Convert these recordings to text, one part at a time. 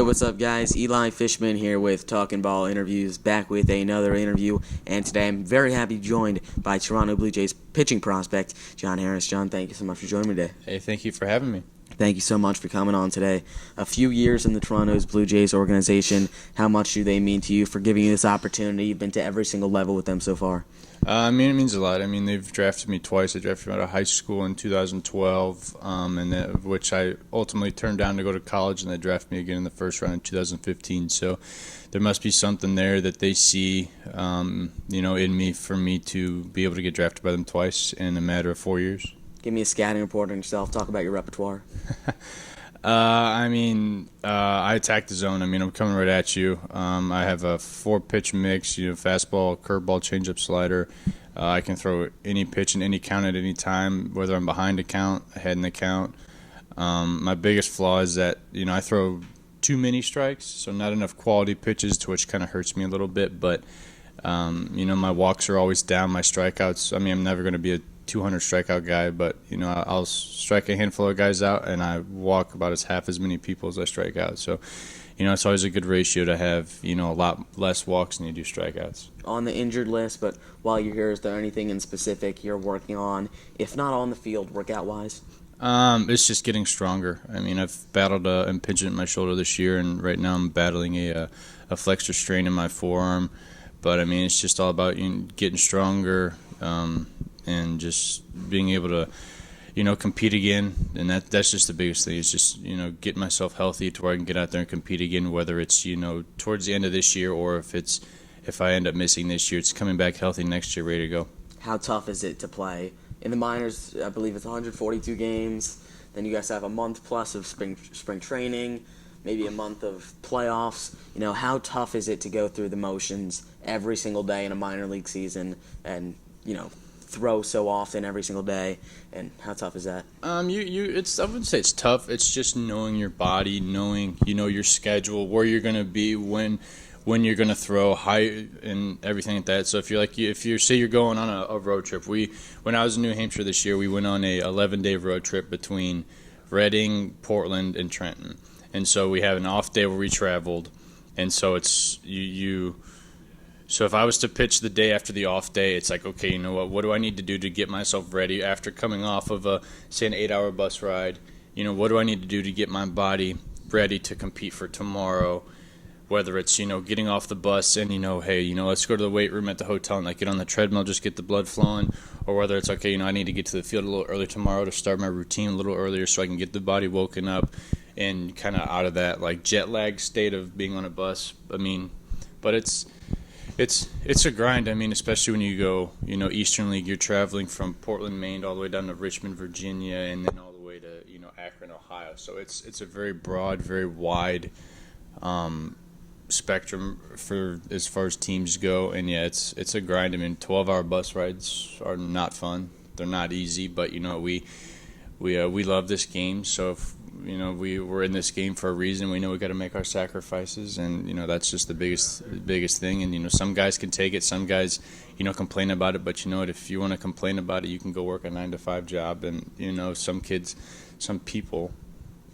Yo, what's up, guys? Eli Fishman here with Talking Ball Interviews, back with another interview, and today I'm very happy joined by Toronto Blue Jays pitching prospect, Jon Harris. Jon, thank you so much for joining me today. Hey, thank you for having me. Thank you so much for coming on today. A few years in the Toronto's Blue Jays organization, how much do they mean to you for giving you this opportunity? You've been to every single level with them so far. It means a lot. They've drafted me twice. They drafted me out of high school in 2012, which I ultimately turned down to go to college, and they drafted me again in the first round in 2015. So there must be something there that they see, in me for me to be able to get drafted by them twice in a matter of 4 years. Give me a scouting report on yourself. Talk about your repertoire. I attack the zone. I'm coming right at you. I have a 4-pitch mix, fastball, curveball, changeup, slider. I can throw any pitch in any count at any time, whether I'm behind a count, ahead in the count. My biggest flaw is that, I throw too many strikes, so not enough quality pitches, to which kind of hurts me a little bit. But, my walks are always down, my strikeouts. I'm never going to be a 200 strikeout guy, but I'll strike a handful of guys out, and I walk about half as many people as I strike out. So, it's always a good ratio to have a lot less walks than you do strikeouts. On the injured list, but while you're here, is there anything in specific you're working on, if not on the field, workout wise? It's just getting stronger. I've battled an impingement in my shoulder this year, and right now I'm battling a flexor strain in my forearm. But it's just all about getting stronger. And just being able to, compete again. And that's just the biggest thing. Is just, get myself healthy to where I can get out there and compete again, whether it's, towards the end of this year, or if I end up missing this year, it's coming back healthy next year, ready to go. How tough is it to play? In the minors, I believe it's 142 games. Then you guys have a month plus of spring training, maybe a month of playoffs. How tough is it to go through the motions every single day in a minor league season and, throw so often every single day, and how tough is that? I wouldn't say it's tough. It's just knowing your body, knowing your schedule, where you're gonna be, when you're gonna throw, high, and everything like that. So if you say you're going on a road trip, when I was in New Hampshire this year, we went on a 11-day road trip between Reading, Portland, and Trenton, and so we have an off day where we traveled, and so it's you. So if I was to pitch the day after the off day, it's like, okay, what do I need to do to get myself ready after coming off of an 8-hour bus ride? What do I need to do to get my body ready to compete for tomorrow? Whether it's, getting off the bus and, hey, let's go to the weight room at the hotel and get on the treadmill, just get the blood flowing. Or whether it's, okay, I need to get to the field a little early tomorrow to start my routine a little earlier so I can get the body woken up and kind of out of that, jet lag state of being on a bus. But it's a grind. Especially when you go, Eastern League, you're traveling from Portland, Maine, all the way down to Richmond, Virginia, and then all the way to, Akron, Ohio. So it's a very broad, very wide spectrum for as far as teams go. And yeah, it's a grind. 12-hour bus rides are not fun. They're not easy, but we love this game. So if we're in this game for a reason. We know we got to make our sacrifices, and that's just the biggest thing. And some guys can take it, some guys complain about it. But if you want to complain about it, you can go work a 9-to-5 job. And some people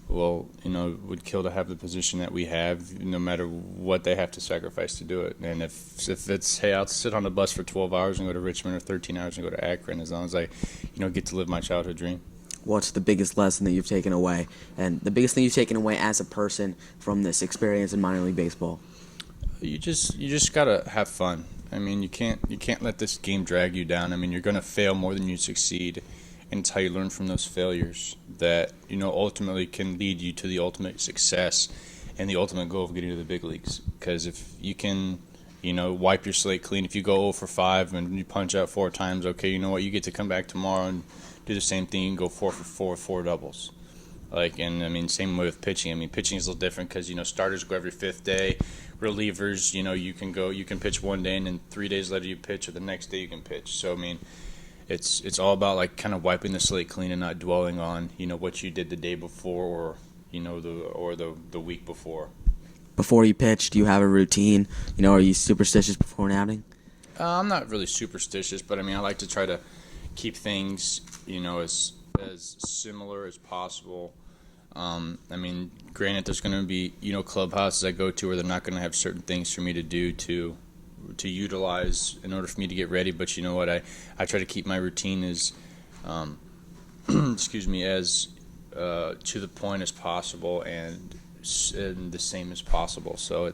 will would kill to have the position that we have, no matter what they have to sacrifice to do it. And if it's, hey, I'll sit on a bus for 12 hours and go to Richmond, or 13 hours and go to Akron, as long as I get to live my childhood dream. What's the biggest lesson that you've taken away, and the biggest thing you've taken away as a person from this experience in minor league baseball? You just gotta have fun. You can't let this game drag you down. You're gonna fail more than you succeed, and it's how you learn from those failures that ultimately can lead you to the ultimate success and the ultimate goal of getting to the big leagues. Because if you can wipe your slate clean, if you go 0 for 5 and you punch out 4 times, okay, you get to come back tomorrow and do the same thing. You can go 4 for 4 with 4 doubles. Same way with pitching. Pitching is a little different because starters go every 5th day. Relievers, you can pitch one day, and then 3 days later you pitch, or the next day you can pitch. So it's all about kind of wiping the slate clean and not dwelling on what you did the day before, or the week before. Before you pitch, do you have a routine? Are you superstitious before an outing? I'm not really superstitious, but I like to try to keep things as similar as possible I mean, granted, there's going to be clubhouses I go to where they're not going to have certain things for me to do to utilize in order for me to get ready. But you know what? I try to keep my routine as excuse me, as to the point as possible and the same as possible. So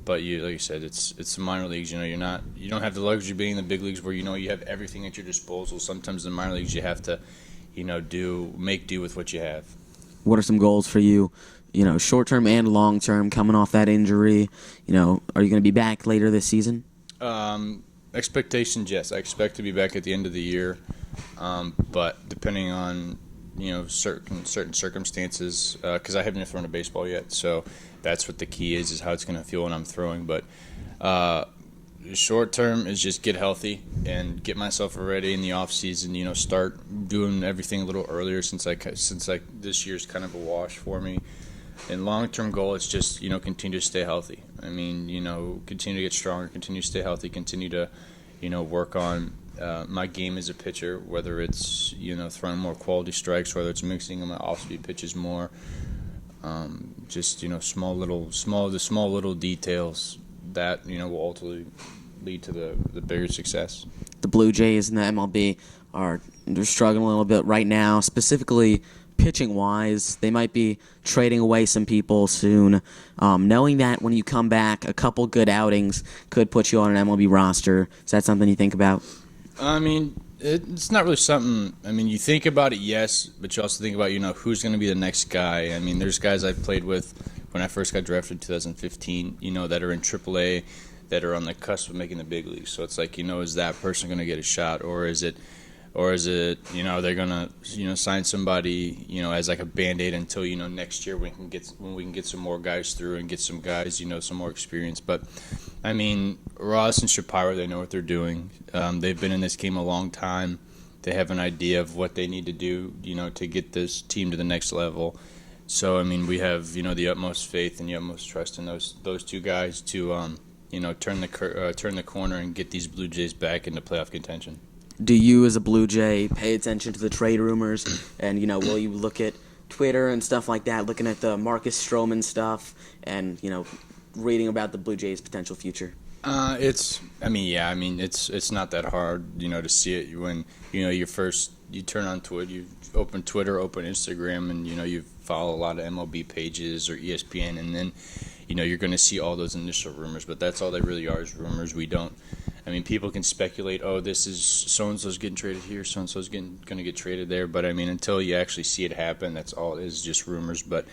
but like you said, it's the minor leagues. You don't have the luxury of being in the big leagues where you have everything at your disposal. Sometimes in the minor leagues you have to, make do with what you have. What are some goals for you? Short term and long term, coming off that injury. Are you going to be back later this season? Expectations, yes. I expect to be back at the end of the year, but depending on certain circumstances, because I haven't thrown a baseball yet, so that's what the key is how it's going to feel when I'm throwing. But short term is just get healthy and get myself ready in the off season. Start doing everything a little earlier since this year's kind of a wash for me. And long-term goal is just, continue to stay healthy. I mean, continue to get stronger, continue to stay healthy, continue to, work on my game as a pitcher, whether it's, throwing more quality strikes, whether it's mixing my off-speed pitches more, just, small little details that, will ultimately lead to the bigger success. The Blue Jays in the MLB they're struggling a little bit right now, specifically pitching-wise. They might be trading away some people soon. Knowing that when you come back, a couple good outings could put you on an MLB roster. Is that something you think about? I mean, it's not really something. I mean, you think about it, yes, but you also think about, who's going to be the next guy. I mean, there's guys I've played with when I first got drafted in 2015, that are in AAA, that are on the cusp of making the big leagues. So it's like, is that person going to get a shot, or is it, they're gonna, sign somebody, as like a Band-Aid until, next year when we can get some more guys through and get some guys, some more experience. But I mean, Ross and Shapiro, they know what they're doing. They've been in this game a long time. They have an idea of what they need to do, to get this team to the next level. So I mean, we have, the utmost faith and the utmost trust in those two guys to, turn the corner and get these Blue Jays back into playoff contention. Do you, as a Blue Jay, pay attention to the trade rumors? And, will you look at Twitter and stuff like that, looking at the Marcus Stroman stuff and, reading about the Blue Jays' potential future? It's not that hard, to see it when, you turn on Twitter, you open Twitter, open Instagram, and, you follow a lot of MLB pages or ESPN, and then, you're going to see all those initial rumors, but that's all they really are, is rumors. People can speculate, this is so-and-so's getting traded here, so-and-so's going to get traded there, but, until you actually see it happen, that's all it is, just rumors. But,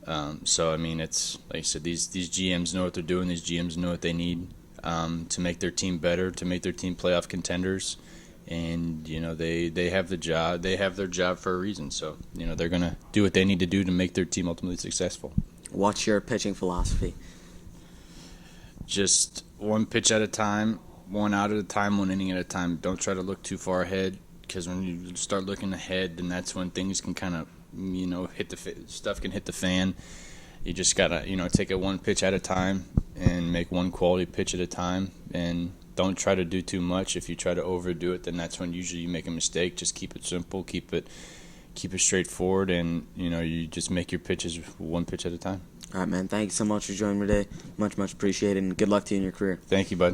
it's, like I said, these GMs know what they're doing, these GMs know what they need to make their team better, to make their team playoff contenders, and, they have the job, they have their job for a reason, so, they're going to do what they need to do to make their team ultimately successful. What's your pitching philosophy? Just one pitch at a time, one out at a time, one inning at a time. Don't try to look too far ahead, because when you start looking ahead, then that's when things can kind of, stuff can hit the fan. You just got to, take it one pitch at a time and make one quality pitch at a time, and don't try to do too much. If you try to overdo it, then that's when usually you make a mistake. Just keep it simple, keep it straightforward, and, you just make your pitches one pitch at a time. All right, man. Thank you so much for joining me today. Much, much appreciated, and good luck to you in your career. Thank you, bud.